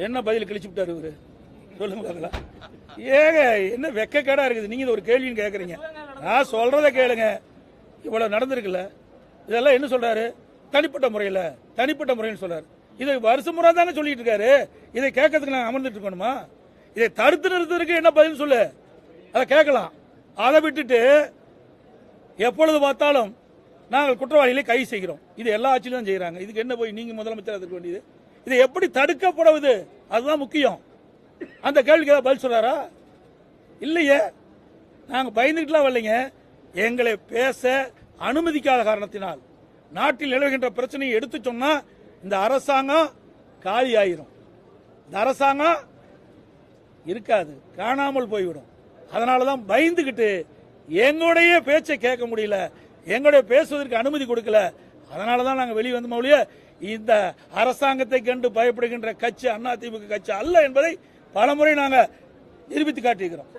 என்ன பதில் கிழிச்சு விட்டாரு இவரு? சொல்லுங்க பார்க்கலாம். ஏங்க என்ன வெக்கக்கேடா இருக்குது. நீங்க ஒரு கேள்வின்னு கேக்குறீங்க. நான் சொல்றத கேளுங்க. இவ்வளவு நடந்திருக்குல்ல, இதெல்லாம் என்ன சொல்றாரு? தனிப்பட்ட முறையில் சொல்றாரு. இதை வருஷ முறை தானே சொல்லிட்டு இருக்காரு. இதை கேட்கறதுக்கு நாங்கள் அமர்ந்துட்டு இருக்கணுமா? இதை தடுத்து நிறுத்துறதுக்கு என்ன பதில் சொல்லு, அதை கேட்கலாம். அதை விட்டுட்டு எப்பொழுது பார்த்தாலும் நாங்கள் குற்றவாளிகளை கைது செய்கிறோம். இது எல்லா ஆட்சியிலும் தான் செய்யறாங்க. இதுக்கு என்ன போய் நீங்க முதலமைச்சர் இருக்க வேண்டியது? இதை எப்படி தடுக்கப்படுவது அதுதான் முக்கியம். அந்த கேள்விக்கு ஏதாவது பதில் சொல்றாரா? இல்லையே. நாங்க பயந்துட்டுலாம் வரலைங்க. எங்களை பேச அனுமதிக்காத காரணத்தினால் நாட்டில் நிலவுகின்ற பிரச்சனையை எடுத்து சொன்னா இந்த அரசாங்கம் காலி ஆயிரும். இந்த அரசாங்கம் இருக்காது, காணாமல் போய்விடும். அதனாலதான் பயந்துகிட்டு எங்களுடைய பேச்சை கேட்க முடியல, எங்களுடைய பேசுவதற்கு அனுமதி கொடுக்கல. அதனாலதான் நாங்க வெளியே வந்த மொழிய இந்த அரசாங்கத்தை கண்டு பயப்படுகின்ற கட்சி அதிமுக கட்சி அல்ல என்பதை பலமுறை நாங்க நிரூபித்து காட்டியிருக்கிறோம்.